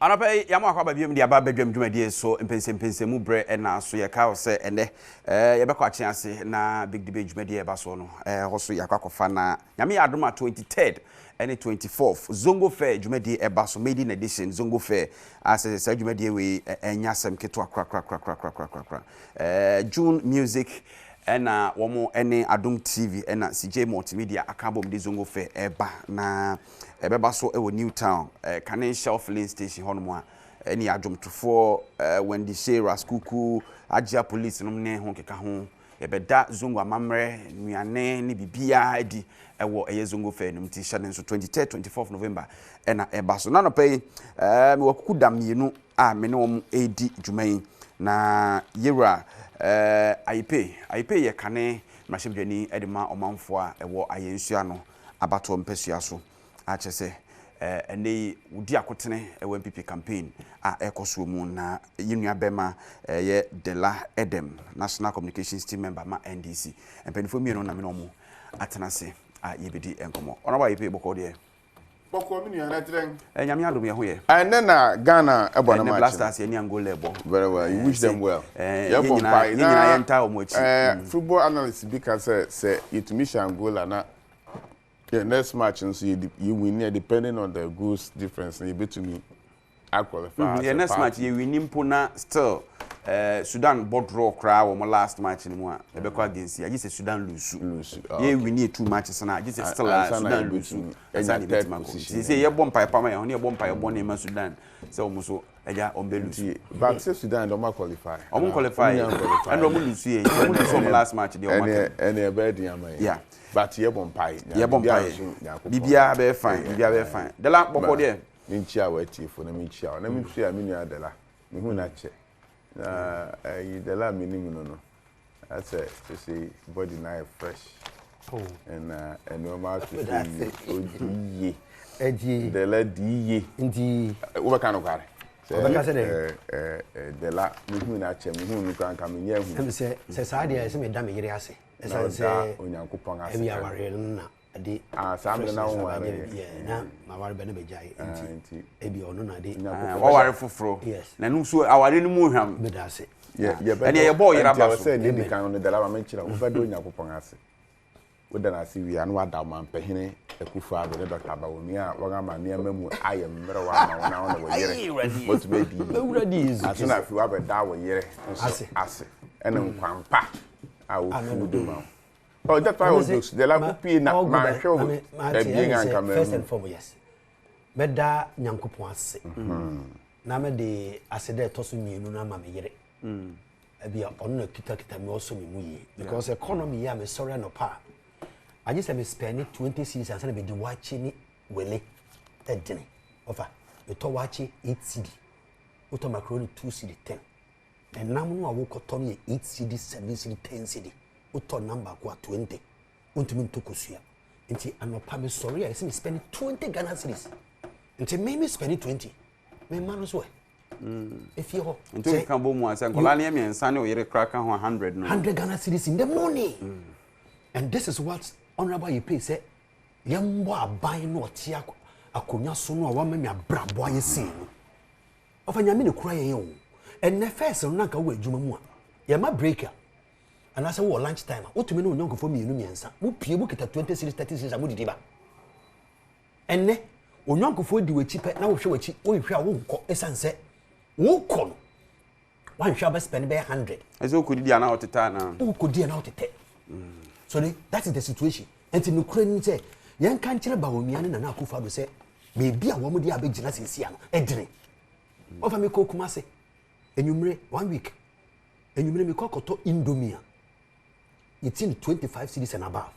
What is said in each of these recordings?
Anapa yamo akwa babiem dia ba badwam dwumadie so mpensenpensenmu bre na so ye ka se ene ye bekwa kye ase na big debate dwumadie ba so no hoso yakwakofa na nyame Adom 23rd and 24th Zongo Fair dwumadie ba so made in edition Zongo Fair as dwumadie we enyasem keto akra June music ena womo ene Adom TV ena CJ Multimedia akabom de Zongo Fair eba na ebeba so ewo Newtown Canin Shelf Lane Station hono a eni adwomtofo Wendy Shera Skuku Agia Police no ne ho keka ho ebeda Zongo amamre nuane ne bibia edi ewo eye Zongo Fair no mti hye nso 23rd 24th November ena eba so na no pay me wakuku damienu a me ne wom edi dwuman na yera aipe ye kane mashibdwani edema omanfo a ewo ayensua no abato mpesua so a chese ene udi akotene ewo MPP campaign a ekoso mu na yinua bema ye Dela Adom National Communications Team member ma NDC empenifo mienu na me no mu atenase a yebedi enkomo ona ba aipe boko de boko mi nua na tren nyame Adom ye ho ye and then Ghana ebo na match Blasters ye ni Angola ebo very well you wish them well yebo mpa na yenta omochi football analysts because say it mission Angola na the next match and so you win depending on the goals difference you bet to me I qualify the next match you win impona still Sudan board draw cry or my last match anymore ebeko against you say Sudan lose ye win two matches na just still Sudan lose say ye bom pipe ma ye bom pipe bom na Sudan say omuso eja ombe lose but say Sudan don't qualify and omu lose ye omu last match dey o mark and e be dey am yeah but ye bom pipe bibia be fine the la boko there minchia wati fo na minchia na minchia minu adela me hu na che na dela minimu no that's it to see body now fresh and normal to see oji eji dela diye ndi wo be kan kware dela me hu na che me hu nu kan ka me nya hu se sa dia se me da me yire ase se onyankopon ase e ya ware na ade sambe na won ware na ma ware be na be jai nti e bi ono na de o ware foforo na nu so aware ni mu hwam be da ase ene ye boy yira ba so se ni kan no dela ba menchira wo be do onyankopon ase wo da na ase wi anu ada ma mpehene ekufu ado ne Dr. Bawomi a waga ma ne amamu aye mmere wa ma wona wona wo yire what be ready ase na fi wa be da wo yire ase ene nkwampa a wo fu do ma oh that's why I was the la copy na ma show the being and come first and foremost yes beda nyankopon ase na me de ase de to so mienu na ma me yire ebia ono na kita me also me muyi because economy ya me sorry no pa I just am spending 20 cedis and say be the watching wele edene offer me to watch 8 cedi uto macaroni 2 cedi 10 and na mu awo koto me 8 cedi 7 cedi 10 cedi uto number kwa 20 untumi ntokosua nti anopa me sorry I say me spend 20 Ghana cedis nti me spend 20 me man so if you ho nti kan bo mu asa nkola ne me nsa ne oyere kraka ho 100 no 100 Ghana cedis in the morning and this is what honorable you pay say yambo aban no otia akonya so no wa ma me abrabo ayesi no ofanya me ne kura yen o and the first no nka wo adwuma mu a ya ma breaker and I say wo lunch time otumi no onyanko fo mienu miensa wo pie bu kita 20 series 30 series amudi ba enne onyanko fo di wachi pe na wo hwe wachi wo hwe a wo nko esanse wo ko no wan hwe ba spend be 100 ezo ko di ana oteta na wo ko di ana otete so that is the situation and no kura ni say yan kan kire ba omiane na akufo do say me bia wo mo di abegina sensia no edene ofa me ko kumase enyumre 1 week enyumre me kokoto indomia it's in 25 cedis and above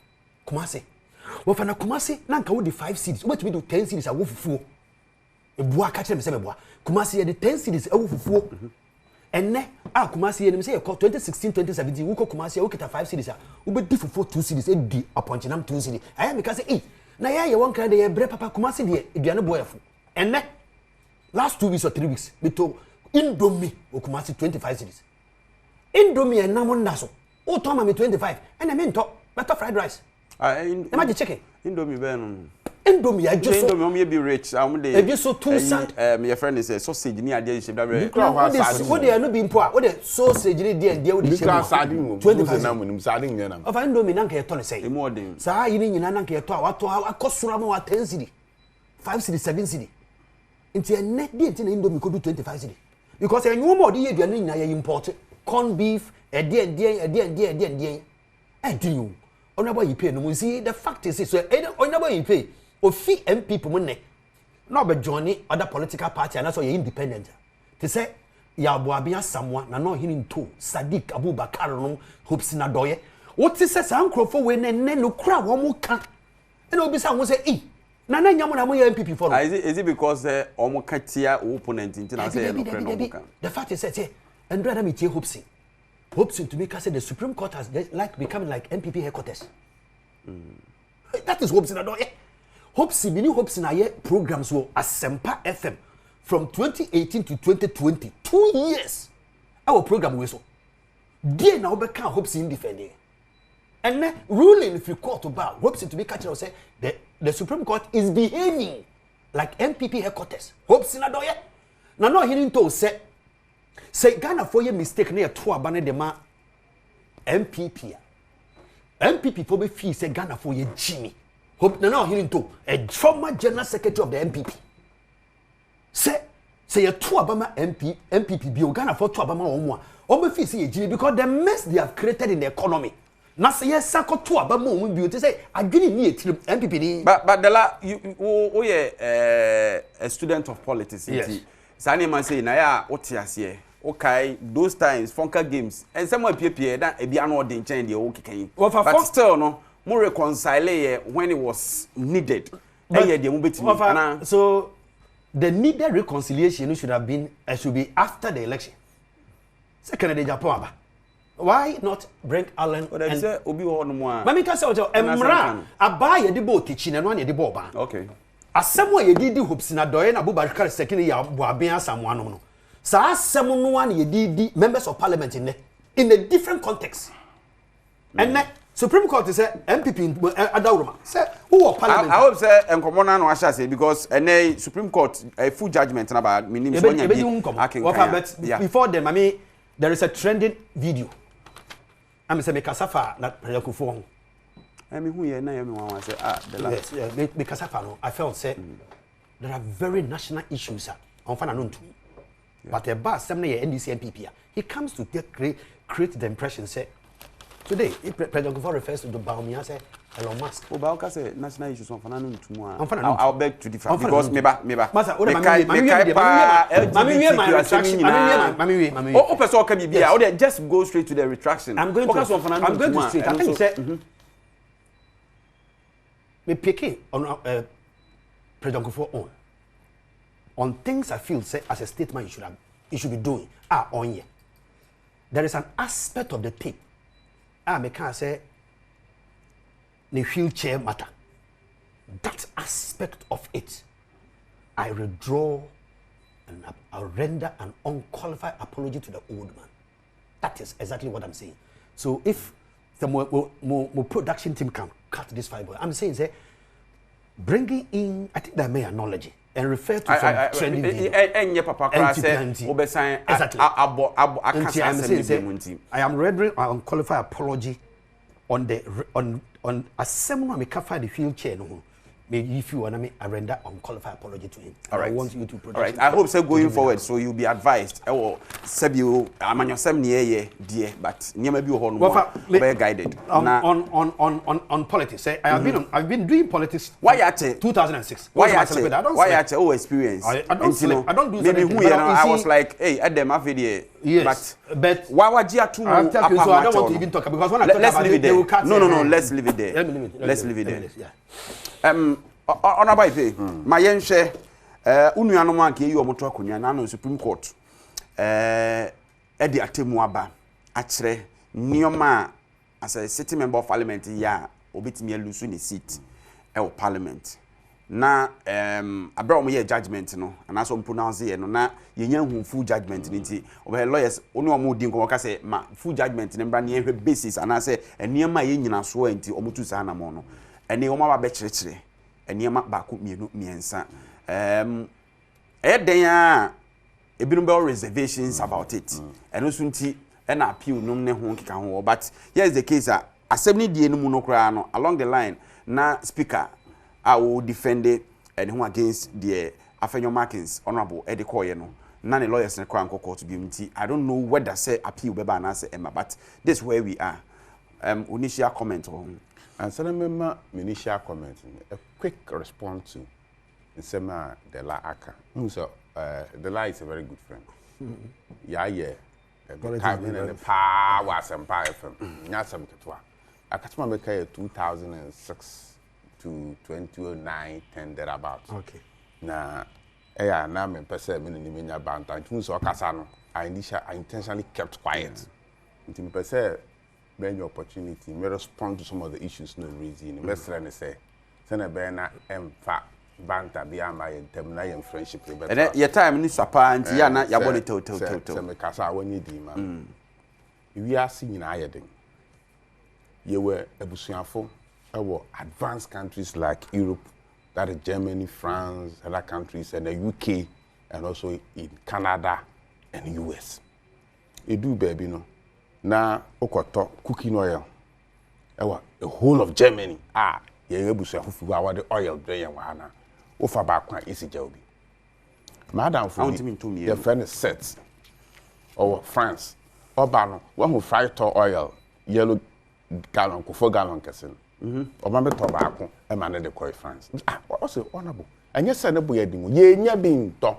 kumase ofa na kumase na nka wo di 5 cedis wo betumi do 10 cedis awo fufuo ebua ka kire me say me bua kumase ye di 10 cedis awo fufuo enne a kumase ye nim say 2016 2017 wo ko kumase wo kita 5 cedis a wo be di fufuo 2 cedis e di aponchinam 2 cedis aya me ka say na ya ye won kra de ye bre papa kumase de eduane boyefo enne last 2 weeks or 3 weeks beto indomie o kumase 25 cedis indomie na mo ndaso o to ma me 25 ena me nto better fried rice e ma je chicken indomie be no Indomie I just Indomie be rich. I'm the. Just so 2 cents. Your friend is a sausage. Ni idea shape that very. What they are not being poor. What the sausage ni there and with the shape. Sardine. 25 sardine yana. Of Indomie nanka ye ton say. More than. Sa yini nyina nanka ye to a kosura mo 10 cedi. 5 cedi 7 cedi. Inti a net dey inti na Indomie could do 25 cedi. Because a new more the aduane nyina ye import corn beef e dey e do. Onaba you pay no see the fact is so onaba you pay ofi MP people money no be johnny other political party and so you independent to say ya boabia samwa na no hinin to Sadiq Abubakar no hopes na doye what say sankrofo we ne no kra wo mu ka e na obi sa wo say na nyamo na mo ya MPP for is it because omo katia opponent intina say no kra no ka the fact is say and rather me tie hopes to make us say the Supreme Court has like becoming like MPP headquarters. That is hopes in the hopes in our programs were Asempa FM from 2018 to 2020. 2 years. Our program was so. Dear now become hopes in defending. And then ruling if you court about hopes to be catching say the Supreme Court is behaving like MPP headquarters. Hopes in a doye. Now no hearing to say Ghana for your mistake near to abane de ma MPP. MPP for be fee say Ghana for your Jimmy. Hope now hearing to a former general secretary of the MPP. Say you to abama MPP be Ghana for to abama omwa. Omo fee say Jimmy because the mess they have created in the economy. Na say yes sako to abama omo bi to say adwini ni etire MPP ni. But Dela you a student of politics. Yes. Sani man say na ya otiase. Okay, those times funka games and someone PPA that ebi ano dey change the okay but still no more reconcile when it was needed. So the needed reconciliation should have been should be after the election. Second day Japan. Why not bring Allen and say obi ho no mo a Mami ka say o emra aba ye de bo techi na no ye de bo ba. Okay. Asemo ye di hopes na doye na Abubakar sekini ya bo aben asamo ano no. Sa asem no one ye members of parliament in a different context. And Supreme Court say MPP adawroma say who parliament I hope say enkomo na no asha say because Supreme Court a full judgment na ba minim so nya but before them I mean there is a trending video I'm say me kasafa na preyakufo ho me hu ye na ye me wan say the last me kasafa no I felt say there are very national issues on fa na no ntu. But a boss, some NDC MPP, he comes to create the impression, say, today, if President Kufuor refers to the Badwam, say, Elon Musk. Oh, but I say national issues on Fanano tomorrow. I'll beg to differ because meba. Masa, what am just go straight to the retraction. I'm going to straight. I think say, me picking on President Kufuor on things I feel say as a statement you should be doing on here. There is an aspect of the tape. I can say the wheelchair matter. That aspect of it, I withdraw and I render an unqualified apology to the old man. That is exactly what I'm saying. So if the more production team can cut this fiber, I'm saying say bringing in, I think that may acknowledge it. And refer to some trending video. I am rendering an unqualified apology on a seminar me cover the wheelchair no. Maybe if you want me, I render unqualified apology to him. All right. I want you to produce. All right. I hope so going forward. So you'll be advised. I will send you. I'm on your dear, but near maybe you be guided. On politics. I've been doing politics. Why at it? 2006. Why at it? Why at it? experience. I don't do. Maybe who I was like, hey, Adom, I've video. Yes. But why would you too? So I don't want to even talk because when I talk about it, they will cut. No. Let's leave it there. Let's leave it there. Yeah. Honorable Ife, my young share, Unuano Monkey, you are Motokunya, Nano Supreme Court, Eddie Atemuaba, Atre, Nioma, as a city member of parliament, ya, obit me lose in the seat, parliament. Na, Abraham ye judgment, no, and as on pronounce it, no, na, ye full judgment, ninty, over lawyers, only one more dingo, say, ma, full judgment, and near her basis, and I say, and near my yin and swear into Omutu Sana mono. And the Oma Betchere, enema baako mienu miensa den a ebinum be reservations about it eno so nti na appeal num ne ho keka ho but here's the case assembly die no mu no kra no along the line na speaker will defend anyone against the Afenyo Markins honorable Eddie Koye no na the lawyers in the court to be mti. I don't know whether say appeal be ban answer Emma, but this is where we are. Initial comment on and so remember initial comment a quick response to Nsema de la Aka. So the la is a very good friend. Yeah time in the power and power FM. Nyasam ketwa. Akatuma meka 2006 to 2009 10 thereabout. Okay. Na na Mpensenpensenmu ni menya banta. Ntu so kasa no. I intentionally kept quiet. Nti Mpensenpensenmu many opportunity me respond to some of the issues no reason. Me sere say na be na emfa banta bi ama yentem na yen friendship be. And your time ni sapa nti ya na ya body to. Se me kasa wani di ma. Wi ase nyina ayeden. Ye were abusuafo advanced countries like Europe, that is Germany, France, other countries, and the UK, and also in Canada and US. You do baby no. Now, okoto cooking oil. The whole of Germany. You able to have the oil drain wana. Ofa back easy job. Madam, for the friend is set. Or France. Obano, one who fry to oil, yellow gallon, 4 gallon casin. Obama tobacco, a man at the Koi France. What's it honorable? And yes, I know boy, ye nya being to.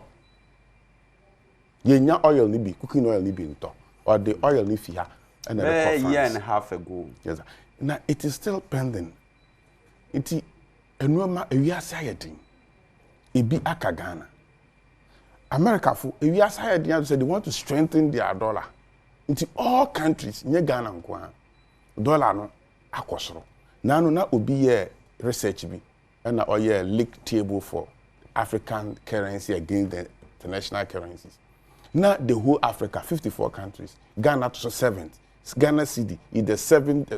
Ye nya oil nibi, cooking oil nibi to. Or the oil leaf here and a year and a half ago. Yes. Now it is still pending. It is a normal saying. It be Akagana. America for a year saying said they want to strengthen their dollar. Into all countries, near Ghana and Kwan. Dollar no akosoro. Now no will be a research be and a league table for African currency against the international currencies. Now the whole Africa, 54 countries. Ghana to 7th. Ghana city is the 7th,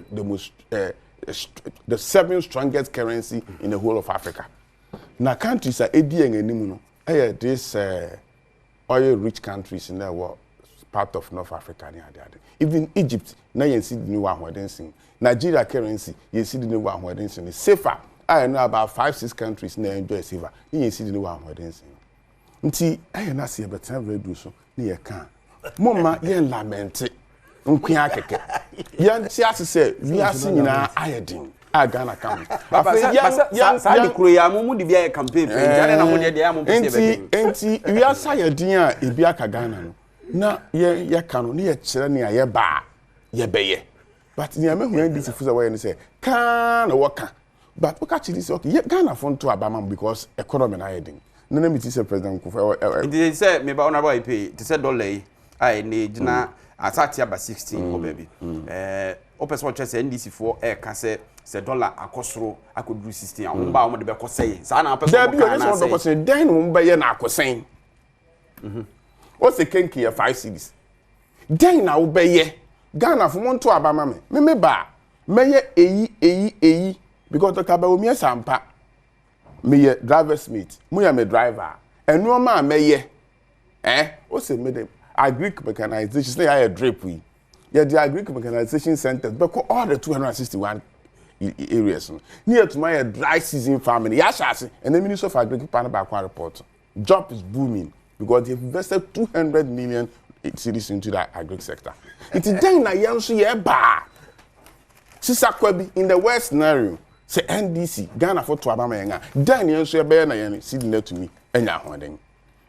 the 7th strongest currency in the whole of Africa. Now countries are ADN and this oil-rich countries in the world, part of North Africa. Even Egypt, now you see the new one where dancing. Nigeria currency, you see the new one where dancing. Safer. I know about 5-6 countries now enjoy safer. You see the new one where dancing. Nti aye na se betan redu so ne ye kan moma ye lament nkwa akeke yan ti ase se wi ase nyina ayedin Ghana kam ya sa di kuro ya mu di bia campaign pe jare na mo de ya mo pese be enti wi ase ayedin a ebi aka Ghana no na ye kan no ne ye kire ne aye ba ye beye but ne am hu an dis fuza way ne se kan na woka but woka chiri se okay Ghana fon to abama because economy na ayedin. No, me say President Kufa. It say me ba honorable IP. It say dollar. I need na atati aba 16 baby. Opes what say NDC for can say dollar akosoro akoduru 16. Awon ba wo de be kosey. Sa na opes what can say den wo ba ye na akosen. O se kenki 5 cities. Den na wo ba ye. Ghana for monto abama me ba. Me ye eyi because to kaba wo mi sampa. Me driver's mate, me driver. And no man me what's it made agric mechanization? Say I a drape we. Yeah, the agric mechanization centers, but all the 261 areas near to my dry season farming. Yes, and the Minister of Agriculture back report. Job is booming because they've invested 200 million cities into that agric sector. It is then na yansu ye ba. Sisakwabi in the worst scenario. Say NDC Ghana for to abama yenga dan yen so be na yen sidina to me enya hoden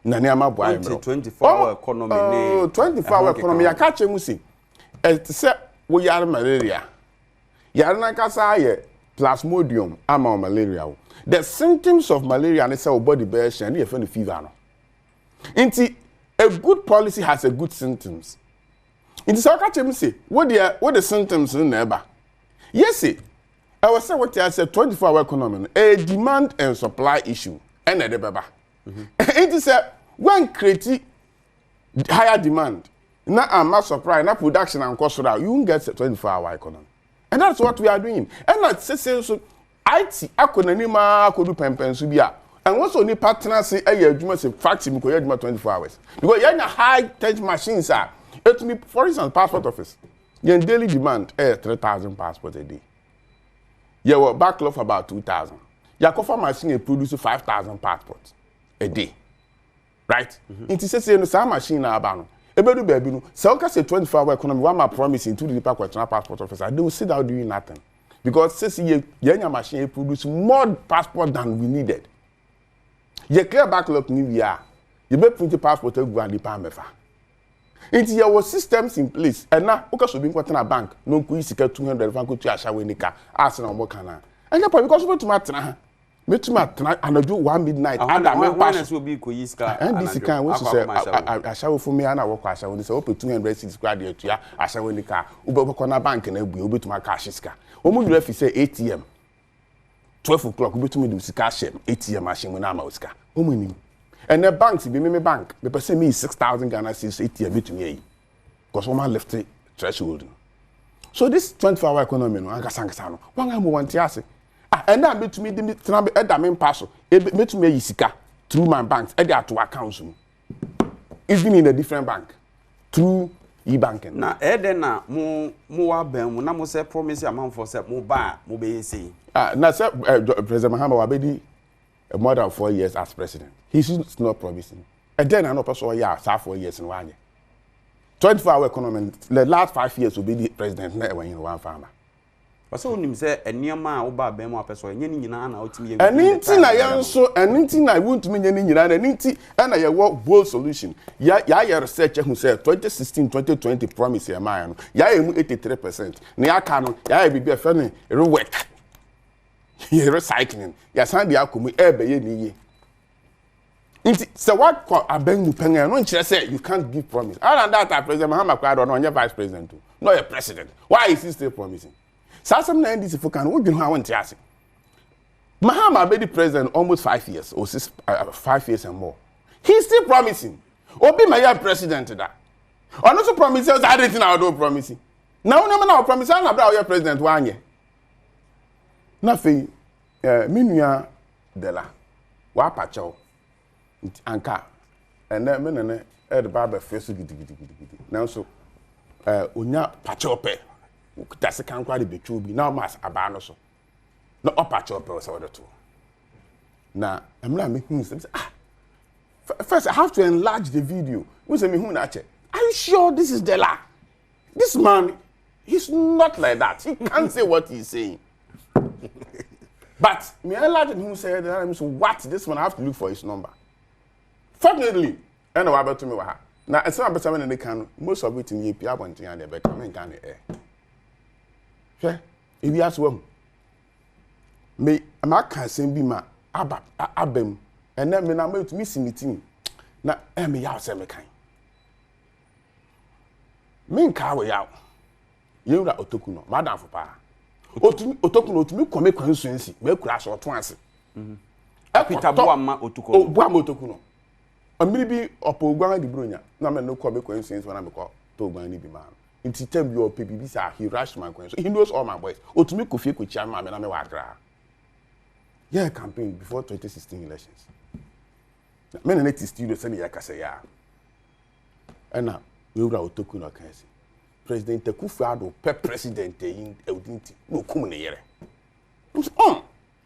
na ne ama boa 24-hour economy ne 24-hour economy ya ka chemu si say wo yare malaria yare na kasa ye plasmodium ama malaria wo the symptoms of malaria ne say your body be shan ne fe no fever no nti a good policy has a good symptoms nti say ka chemu si what the symptoms na eba yes I was saying what I said 24-hour economy, a demand and supply issue, and a debaba. It is a when create higher demand, now mass supply, now production and cost, you won't get a 24-hour economy. And that's what we are doing. And that's so IT akonani ma akodu pempensu bi a and once oni partner say adwuma say factory mi ko adwuma 24 hours because you na high tech machines are it me for instance passport office your daily demand 3,000 passports a day your backlog for about 2,000 your cover machine produce 5,000 passports a day right it is say no some machine na aba no ebedu baby no say say 24 hour economy one ma promising to the department passport officer they will sit down doing nothing because since your machine produce more passport than we needed. You clear backlog ni we are. You be print passport go and the mefa. Into your systems in place and now okay so be kwata na bank no ku isika 200 fan ko tu asha we nika as na omo kana. And you because we to matena. Me to matena anadu 1 midnight and I pass so be ko isika. And this can we say asha we for me and I work asha we say open 200 cities grad there to ya asha we nika ube na bank na ebu obi to ma cash iska. Omo you if say ATM 12 o'clock we to me do sika shame ATM machine we na ma usika. Omo ni. And the banks be me bank the person me 6,000 Ghana cedis ATM to me because woman left it threshold. So this 24-hour economy no anga sanga no. Wanga mo want ase. And that me to me the tena e me pass me to me yisika through my banks e dey to accounts mu. Even in a different bank through e-banking. Na den na mo wa ban mu na mo say promise amount for say mo ba mo be say. Na say President Mahama wa be di more than 4 years as president. He's not promising. And then I know person yeah 4 years in one year. 24-hour economy the last 5 years will be the president na when you one farmer. But onim say eniema a wo ba ban mu apeso enye ni nyina na otimi ye. Anything na yanso anything I want to me nyina nyina na anything na ye work bold solution. Ya research who say 2016 2020 promise ya man no. Ya emu 83%. Na ya ka no ya be be fe no rework. You recycling. Ya san dia komu ebe ye ni ye. Inti so what aben mu penga no nkyere say you can't give promise. Other than that President Mahama Kwado no vice president too. No a president. Why is he still promising? Sasam na ndc for kan wo dwun ha wonte ase. Mahama be the president almost 5 years or 5 years and more. He's still promising. Obi my president da. Ono so promise us anything I don't promising. Now no na promise na bra your president wan ye. Na fe minua dela wa pacho anka ene me ne e de ba face gidigidi now so onya pacho pe that's a can quite be true be now mas abano so no pacho pe so the two na I'm not making sense first I have to enlarge the video we say me hu na che are you sure this is Dela? This man he's not like that, he can't say what he's saying. But me enlarge him say that so what this one I have to look for his number. Fortunately, and what about to me wa. Now it's not better when they can most of it in EP abontin and they better men can air. Sure, if you ask one me can send be ma abem and then me na me to miss meeting na me ya say me kan me nka we ya you ra otoku no madam for pa otoku no otumi kome kwansuansi me kura so to ase Peter Boama otuko Boama otoku no amiri bi opogwan di bronya na me no kome kwansuansi na me ko to ogwan ni bi ma nti tem bi opebibi sa he rushed my kwansu he knows all my boys otumi kofie kochia ma me na me wa gra yeah campaign before 2016 elections me na net studio say ya kasa ya ena we wura otoku no kan si President Akufo-Addo president in Eudinti no kum ne yere.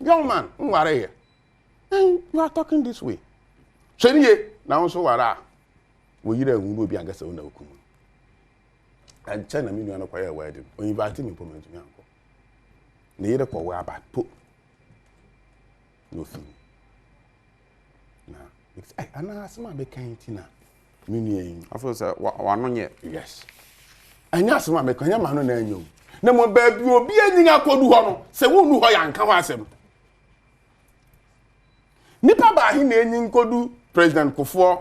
Young man, nware here. You are talking this way. Cheniye na won so wara. Wo yire ehun obi angasa wo na okum. And China me nua no kwa wedding. O invite me poma ntumi anko. Ne yere kwa we aba po. No fin. Na, it's ana asema be kan tina. Me nua yin. Afo say wa no nye. Yes. Anya asema me kan ya ma no na anyom. Na mo ba bi obi anyin akodu ho no. Se wo nu ho ya nka ho asem. Nipa ba hi na enyin kodu President Kofo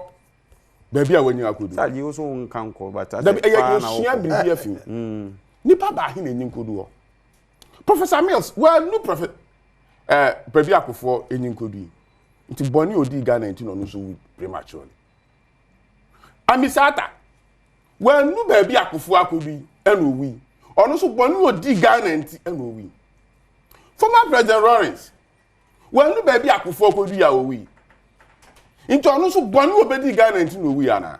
baby a wanyin akodu. Saji wo so nka nko but as a shia bibi afim. Nipa ba hi na enyin kodu ho. Professor Mills, well no prophet baby akofo enyin kodu. Nti boni odi Ghana nti no no so prematurely. Amisata well no baby akofo akodu eno wi. Ono so boni odi Ghana nti eno wi. Former President Lawrence. Well, no baby akufo ko du ya owi. Into ono so bonu obedi Ghana nti no owi ana.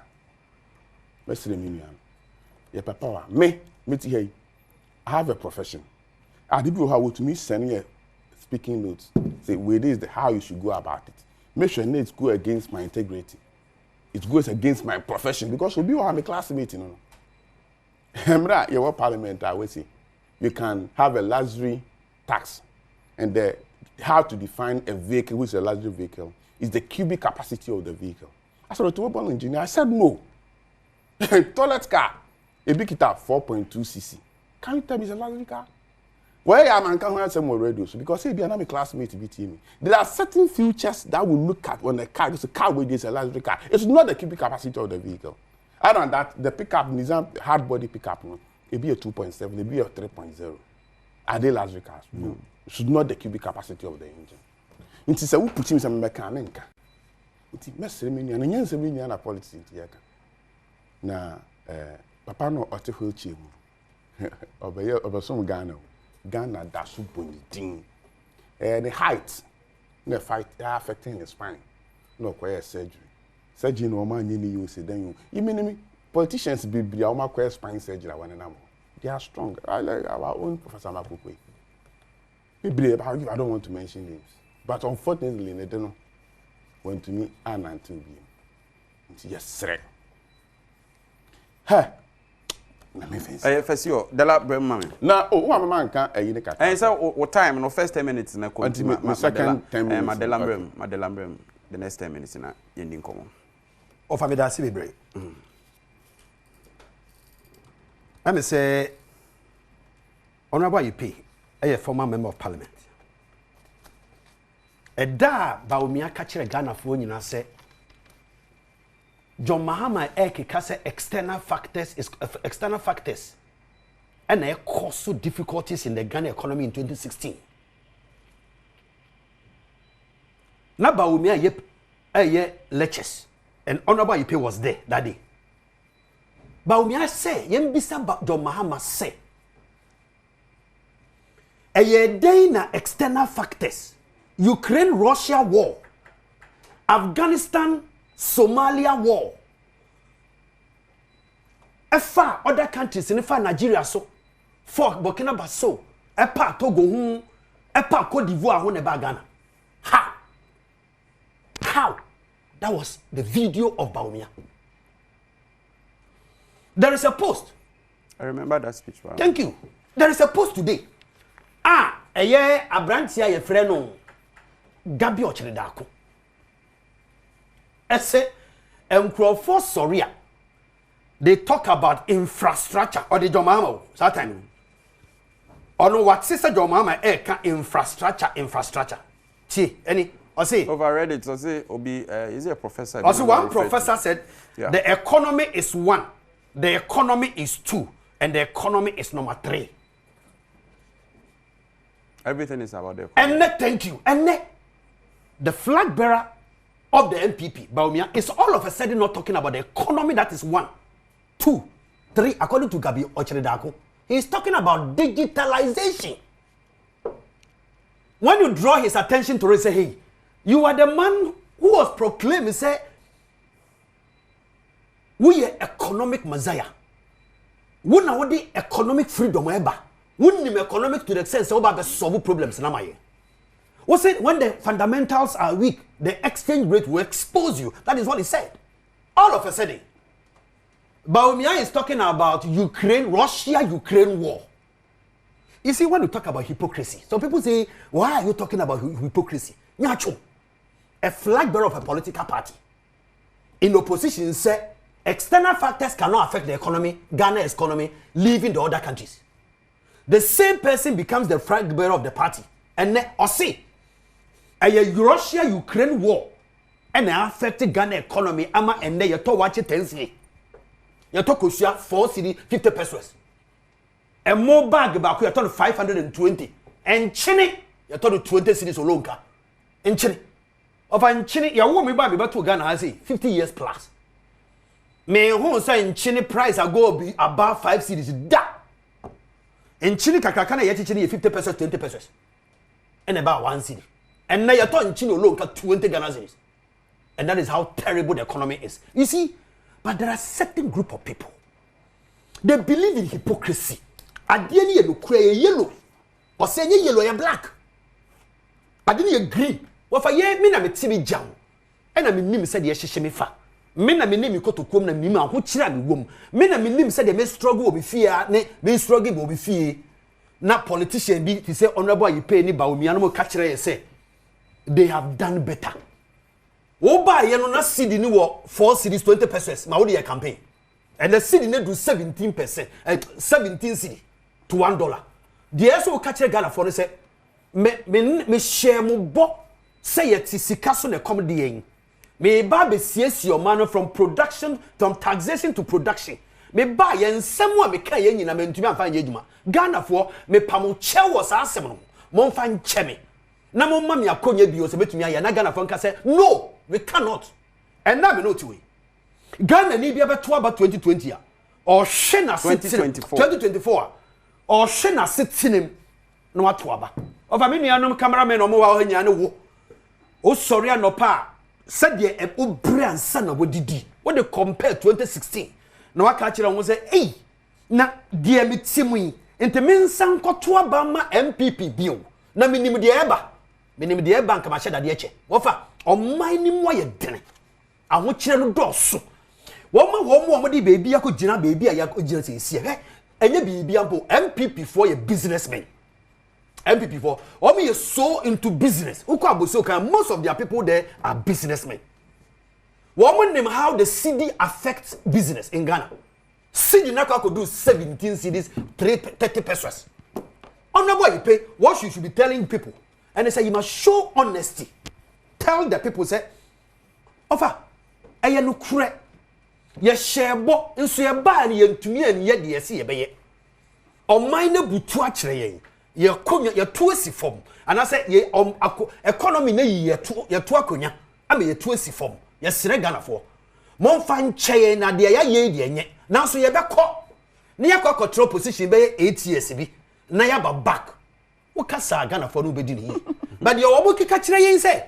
Mesere mi nuam. Ye papa wa me ti here. I have a profession. I did how to me send you speaking notes. Say, well, this is how you should go about it. Make sure it go against my integrity. It goes against my profession because you'll be I'm a classmate, you know. Your parliament, I will say, you can have a luxury tax, and how to define a vehicle which is a luxury vehicle is the cubic capacity of the vehicle. I said to a engineer, I said no. Toilet car, a big it up 4.2 cc. Can you tell me it's a luxury car? Well, I am can some more radios because if you're not a classmate to be team. There are certain features that we look at when the car is a car with this a luxury car. It's not the cubic capacity of the vehicle. Other than that, the pickup Nizam hard body pickup, it be a 2.7, it be a 3.0. Are they luxury cars? No. It's not the cubic capacity of the engine. It is a who put him some mechanic. It is messy and a young politics in the now, Papa no or to hold you. Over some Ghana that's super thing. The height, the fight affecting the spine. No quite surgery. Surgery no man you say then you mean me politicians be our quite spine surgery one and they are strong. I like our own Professor Makukwe. I don't want to mention names. But unfortunately they don't want to me and until be. Yes, sir. Hey. Fesio, Dela Bremman. Now, one man can't a unique. And so, what time? No, first 10 minutes in a continue. My second 10 minutes. Madela Brem, the next 10 minutes in a ending common. Of a medasi be break. Let me say, Honorable UP, a former member of parliament. A da Baumia catcher Ghana for you know say. John Mahama kase external factors and they caused difficulties in the Ghana economy in 2016. Na Baumia ye lectures and Honorable Ipe was there that day. Baumia say yembisa John Mahama say ye day na external factors Ukraine-Russia war, Afghanistan Somalia war. Efa other countries in Nigeria so, for Burkina Faso, epa Togo epa Cote d'Ivoire ho ne ba Ghana. How? That was the video of Baumia. There is a post. I remember that speech. Wow. Thank you. There is a post today. Abrantia ye freno Gabi Ochredako. Ese Mkrofo Soria. They talk about infrastructure or the Jomama that time. Or no what sister Jomama infrastructure. See any or say overread it or say obi is he a professor? Also one professor said the economy is 1, the economy is 2, and the economy is number 3. Everything is about the economy. And thank you. And the flag bearer of the MPP, Baumia, is all of a sudden not talking about the economy that is 1, 2, 3, according to Gabi Ochredako. He is talking about digitalization. When you draw his attention to it, say, hey, you are the man who was proclaimed, say, we are economic messiah. We are the economic freedom ever. We are economic to the sense of solve problems. What said when the fundamentals are weak, the exchange rate will expose you. That is what he said. All of a sudden, Baumia is talking about Russia-Ukraine war. You see, when you talk about hypocrisy, some people say, why are you talking about hypocrisy? A flag bearer of a political party in opposition said external factors cannot affect the economy, Ghana's economy, leaving the other countries. The same person becomes the flag bearer of the party. And then, or see, a Russia-Ukraine war and affected Ghana economy, ama and then you talk watch it 10 cedi. You talk 4 cedi, 50 pesos. A more bag about you talk 520. And Chini, you talk 20 cedis or longa. In Chini. Of an Chini, you won't be back to Ghana, I say 50 years plus. May who say in Chini price I go be above 5 cedis. Da! In Chini, Kakakana, yet Chini 50 pesos, 20 pesos. and about 1 cedi. And now you're talking Chino loan 20 Ghana cedis. And that is how terrible the economy is. You see, but there are certain group of people. They believe in hypocrisy. At the end, you look yellow. Or say yellow and black. But then you green. Well, for ye, me na me TV jam. And I mean, said yes, she me fa. Me na me name you go to come na me ma who chira me wom. Me na me name said they may struggle will be fear, may struggle will be fear. Na politician be to say honorable you pay any ba me animal catch say they have done better. Oba ye no na cedi ni wo 4 cedis 20 pesos ma wo dey campaign. And the cedi na do 17%, 17 cedi to $1. The also catch Ghana for say me share mo bo say yet sika so na come dey. Me ba be siesie your man from production from taxation to production. Me ba ye nsem a me ka ye nyina me ntumi amfa ye adwuma. Ghana for me pamo che wo sa asem no. Mo mfa nche me. Na mo ma me akonya bi o se betumi aye na Ghana for nka say no, we cannot. And now me know to we. Ghana ni bia beto aba 2020 a. Or hwe na 2024. Or hwe na sitinem no ato aba. Over me nuanom cameraman no mo wa hanya ne wo. O sorry anopa said ye e obre ansa na wodidi. What they compare 2016. Na waka kire won say eh na de me timu yi ente me nsan koto aba ma MPP bio. Na minim de eba. Minim de eba nka ma hye dade eche. Wo fa oman ni mo ye dene. Aho kire no doso. Wo mo di baby akogina baby aya akogina se esi e. Enye bibi ampo MPP for ye businessmen. MPP for you so into business. Most of their people there are businessmen. Woman name how the cedi affects business in Ghana. Cedi na could do 17 cedis 30 pesos. Honorable you pay what you should be telling people. And they say you must show honesty. Tell the people say offer aya no kure ye share bo nso ye ba na ye ntumi an ye de ye se ye beye. Oman na butu a kire yen. Ye konya ye to asi form and I say ye economy na ye to akonya am ye to asi form ye sere Ghana for mon fan cheye na de ya ye de enye na so ye bekọ na ye control position be 8 years bi na ya ba back wo kasa Ghana for no be di ni but ye wo kika kire yen say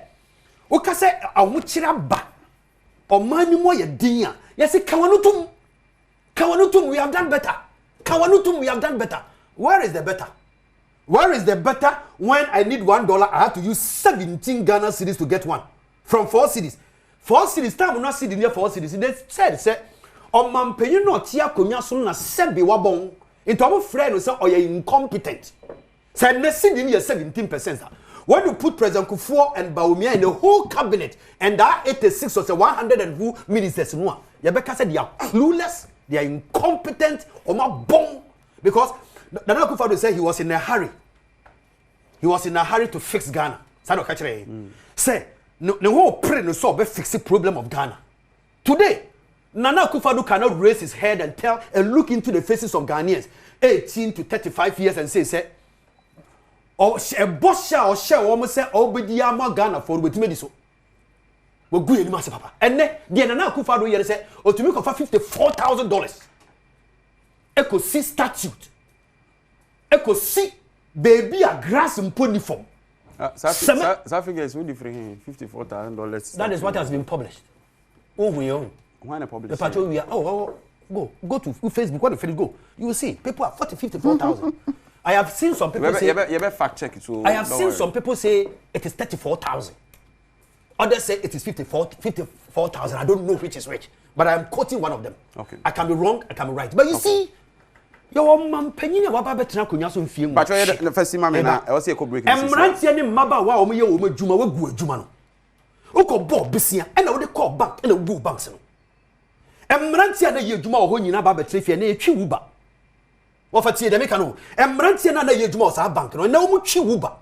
wo kasa awu kire ba o mani mo ye din a ye say kawanutum we have done better kawanutum we have done better. Where is the better? Where is the better when I need $1, I have to use 17 Ghana cedis to get one from 4 cedis. 4 cedis, time not cedi near 4 cedis. They said, on Mampenyu no tia konya so na sebi wabon. Into our friend who say, oh, you're incompetent. Said, let's cedi near 17%. When you put President Kufuor and Bawumia in the whole cabinet, and that 86 or 102 ministers, Yabeka said they are clueless, they are incompetent, or not bon, because Nana Akufo-Addo said he was in a hurry. He was in a hurry to fix Ghana. Sado kachire. Say, no whole pray no so be fix the problem of Ghana. Today, Nana Akufo-Addo cannot raise his head and look into the faces of Ghanaians 18 to 35 years and say, or a boss or share almost say, oh, but the Yama Ghana for with me so. We're good in Master Papa. And then the Nana Akufo-Addo here say, or to make of $54,000. Echo see statute. Eko see baby a grass and uniform. South Africa is different. $54,000. That is what has been published. Oh, we own. Why not publish? The patrol we are. Go to Facebook. What if it go? You will see people are 54,000. I have seen some people say. You better fact check it. So I have seen some people say it is 34,000. Others say it is 54,000. I don't know which is which, but I am quoting one of them. Okay. I can be wrong. I can be right. But you see. Your man penny na waba betra konya so mfie mu. But the first time na I was say break. Emrantie ne mmaba wa o ye o madwuma wagu adwuma no. Uko bob besia e na wo de call bank e na wo banks no. Emrantie na ye adwuma o ho nyina ba betra fie na etwi wuba. Wo fatie de meka no. Emrantie na ye adwuma o sa bank no na wo twi wuba.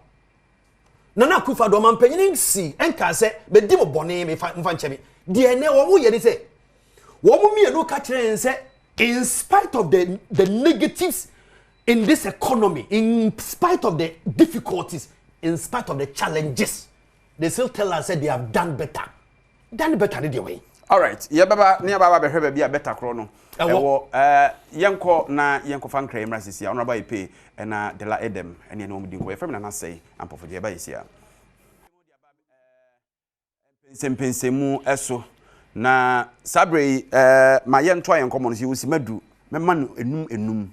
Nana Akufo-Addo man penyin si enka se be di mo bone me fa nche me. De ne wo mo ye ni se. Wo mo mienu ka kire se in spite of the negatives in this economy, in spite of the difficulties, in spite of the challenges, they still tell us that they have done better. Done better in their way. All right. Ya baba ne baba be hwebe bia beta kro no. Ewo yenko na yenko fan kra emra sisi honorable ipe na de la Adom ene na omudi nko. Yefrem na say ampofo de ba yisia. Mpensenpensenmu eso na sabre ma yento ayenko mo no si wosi madu mema no enum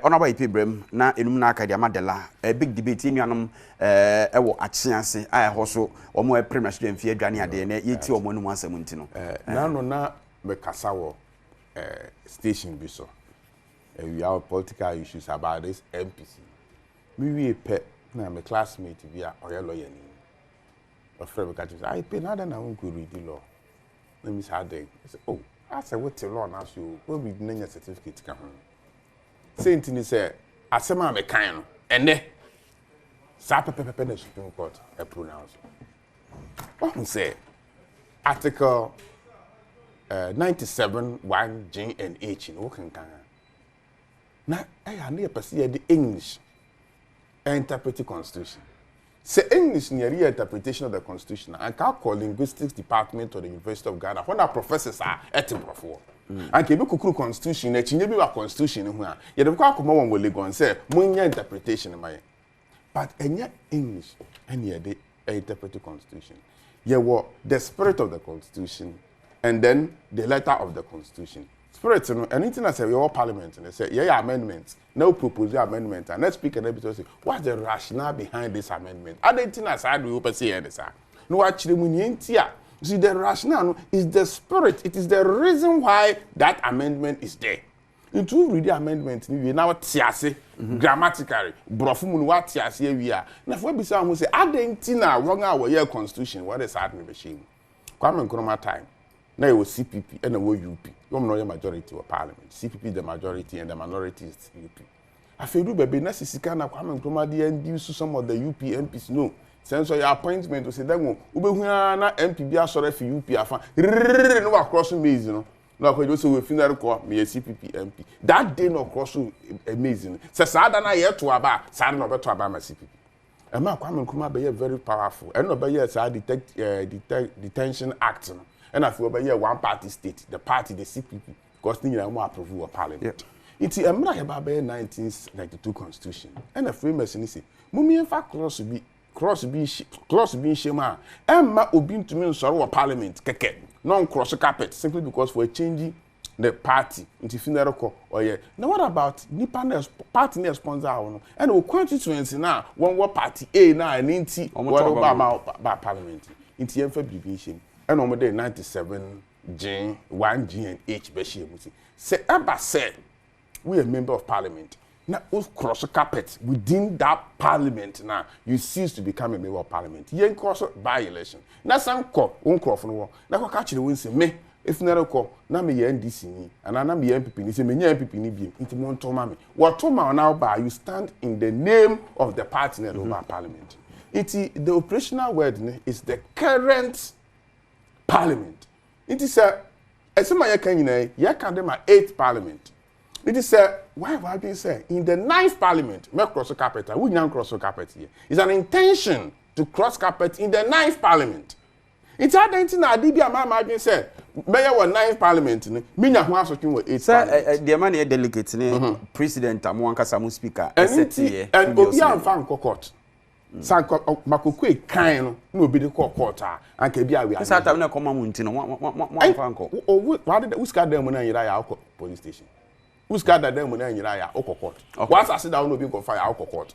honorable ipe brem na enum na aka de amadela big debate nuanom ewo achease a ho so omo e premier mfie adwane ade na yeti omo no asem ntino na no na me kasa wo station bi so we have political issues about this MPC we pe na my classmate bi a oye lawyer ni o frere ka just I pay na na won go read law let me say then oh I say what law na so we be na certificate ka ho saint ni say asema me kan no ene sa pepepe na Supreme Court e pronounce what say article 97 1 G and H in Okankan. Na I am person the English interpret the constitution. Say English near interpretation of the constitution and can call linguistics department or the University of Ghana when our professors are Edinburgh for. And kebi kukuru constitution na chinye bi wa constitution ho a ye de kwa akoma won wole gon say munya interpretation ma ye. But enya English and ye de interpret the constitution. Ye wo the spirit of the constitution and then the letter of the constitution. Spirit, anything I say, your parliament, and they say, yeah, amendments, no propose amendment, and let's speak and everybody say, what's the rationale behind this amendment? I don't think I said we open say this. No, actually, we see the rationale is the spirit, it is the reason why that amendment is there. It will read the amendment, we now tiase, grammatically, brofumun what tiase we are. Now, if we say, I don't think wrong our year constitution, what is happening machine? Come and come time. Now it was CPP and the UP. You know the majority of parliament. CPP the majority and the minority is UP. I feel do baby na sisika na kwame nkroma de induce some of the UP MPs no. Sense your appointment to say that we na MP bia sore fi UP afa. No across amazing no. No ko just we funeral call me CPP MP. That day no cross amazing. Say sada na ye to aba, sada no beto aba ma CPP. E ma kwame nkroma be very powerful. E no be ye say detention act no. And I feel by here one party state, the party, the CPP, because they are more approval of parliament. It's a Mra 1992 constitution. And a free person is Mummy in fact cross be shema. Emma obin to me sorrow parliament, keke, non cross carpet, simply because we're changing the party into funeral call or yeah. Now what about Nippon party sponsor and we constituency now, one party A now and inti what about parliament. Into MFB and on the 97 G, 1 G and H Beshir. Say ever said we are member of parliament. Now cross carpet within that parliament now you cease to become a member of parliament. You cross by election. Now some call from war. Now catch the win say me if never call now me NDC and I am MPP ni say me MPP ni bi into Montoma me. What Toma now by you stand in the name of the party over parliament. The operational word is the current parliament. It is as my you can do my 8th parliament. It is why have I been saying in the 9th parliament, make cross carpet, we now cross carpet here. It's an intention to cross carpet in the 9th parliament. It's identity na DB my been said, mayor was 9th parliament, minya who has working with 8th parliament. The man delegate, president, Amuanka Samu speaker, and Obian fan court. Sanko makokwe kan no na obi de court and ke bia we are that time na come munti no one fanko why did uska dem na yira ya police station uska dem na yira ya court once I sit down no be go fire court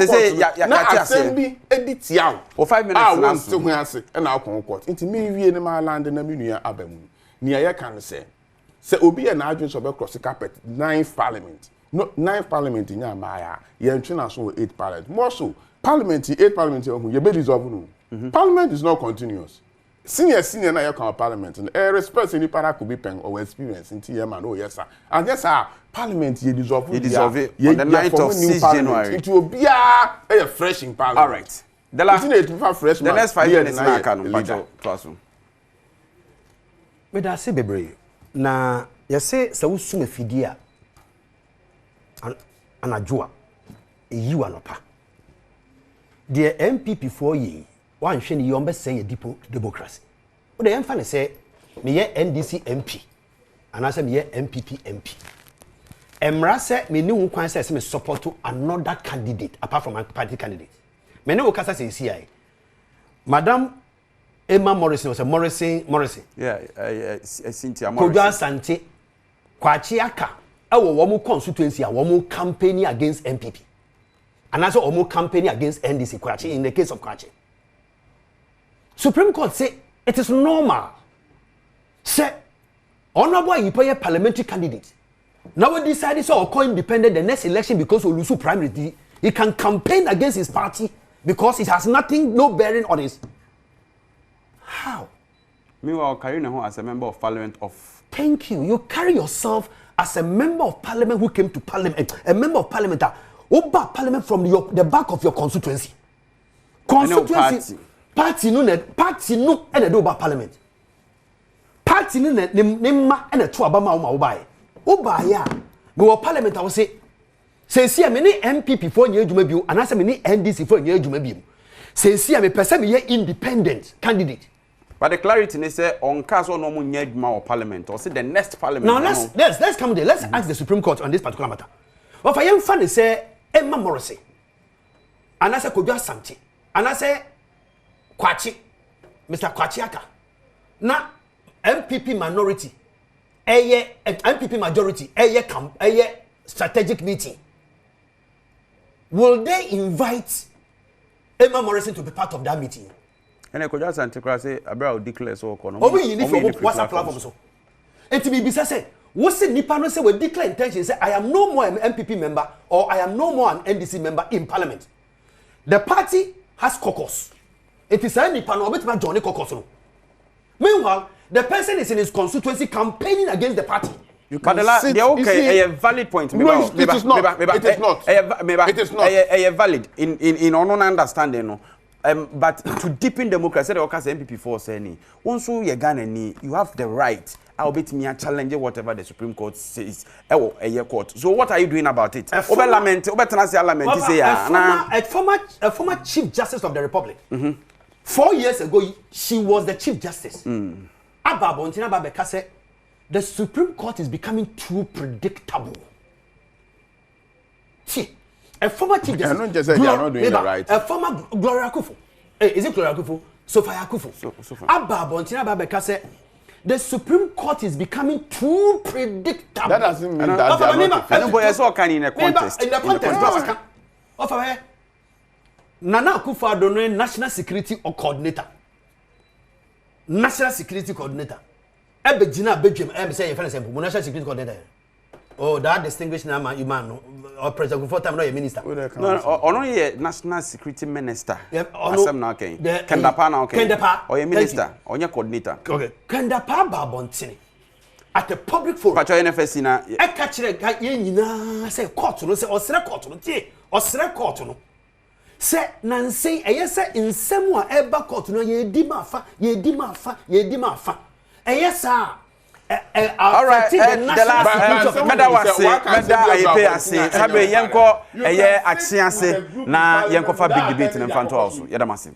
say na assembly edit yaw for 5 minutes na so hu ase na court nti me wie ne ma land na me nua abamu ni ya kan say obi e na adwen so be cross carpet 9th parliament. No, 9th parliament in Yamaya, Yentrina so 8th parliament. More so, parliament, 8th parliament, you be dissolved. Parliament is not continuous. Senior, na your parliament, and respect any para could be pen or experience in TM and oh, yes, sir. And yes, sir, parliament, you dissolve it on the 9th of 6th January. It will be a fresh in parliament. All right. The next 5 minutes, I can classroom. But I say, baby, now, you say, so soon a fidia. Anajua you anopa the MPP for ye one hwe ne yombe say democracy o de emfa ne say me ye NDC MP and I say me ye MPP MP. Emra say me ni kwan say me support to another candidate apart from my party candidate. Me ne wo kasa say CI. Madam Emma Morrison was a Morrison. Yeah, Cynthia Morrison. Kodwa Asante Kwachi aka e wo mo constituency a wo mo campaigning against MPP. And also wo mo campaigning against NDC Kwachi in the case of Kwachi. Supreme Court say it is normal. Say honorable you pay a parliamentary candidate. Now we decided so or independent the next election because we lose primary. He can campaign against his party because it has no bearing on his. How? Meanwhile, carrying home as a member of parliament of. Thank you. You carry yourself as a member of parliament who came to parliament, a member of parliament over parliament from the back of your constituency. Constituency. Party no, and do about parliament. Party no, nema and a two abama ubai. Oba ya, go parliament. I will say see, I'm any MPP for year Jumabu, and I say many NDC for year Jumabu. Say, I'm a person independent candidate. But the clarity is on case or no more parliament or say the next parliament. Now let's come there. Let's ask the Supreme Court on this particular matter. If I am funny say Emma Morrison, and I say Kodwa Asante, and I say Kwachi, Mr. Kwachiaka. Now MPP minority, MPP majority, strategic meeting. Will they invite Emma Morrison to be part of that meeting? And I could just say, Abra declare so. We need for WhatsApp platform so. And to be say, what's the Nipano say we declare intention say I am no more an MPP member or I am no more an NDC member in parliament. The party has caucus. It is a Nipano bit Johnny caucus. Meanwhile, the person is in his constituency campaigning against the party. You can okay, a valid point. No, it is not. It is not. It is not. A valid in on understanding no. But to deepen democracy, the MPP force any. Once you Ghana ni, you have the right. I'll bet me a challenge whatever the Supreme Court says. A year court. So what are you doing about it? A former Chief Justice of the Republic. 4 years ago, she was the Chief Justice. Abba Bontina Babeka said, the Supreme Court is becoming too predictable. See, a former Chief Justice. I don't just say they are not doing the right. A former Gloria Akufo. Is it Gloria Akufo? Sophia Akufo. Abba Bontina Babeka said, the Supreme Court is becoming too predictable. That doesn't mean that they are not. Nobody is all kind in a contest. In the contest, of Nana Akufo-Addo National Security Coordinator. National Security Coordinator. Ebejina Badwam, say Mpensenpensenmu, National Security Coordinator. Oh, that distinguished name you man, or President for time, no, your minister. No, only National Security Minister. Asem na okay. Kendapa na okay. Kendapa. Or your minister, or your coordinator. Okay. Kendapa Babontini. At the public forum. Pacho NFS na. E catchere guy nyina say court no say osre court no tie osre court no. Say nanse eye say nsemu a eba court no ye di mafa. Eye sa all right, the last meda I pay ase sabe yenko eye action ase na yenko fa big debate na mfanto also yeda massive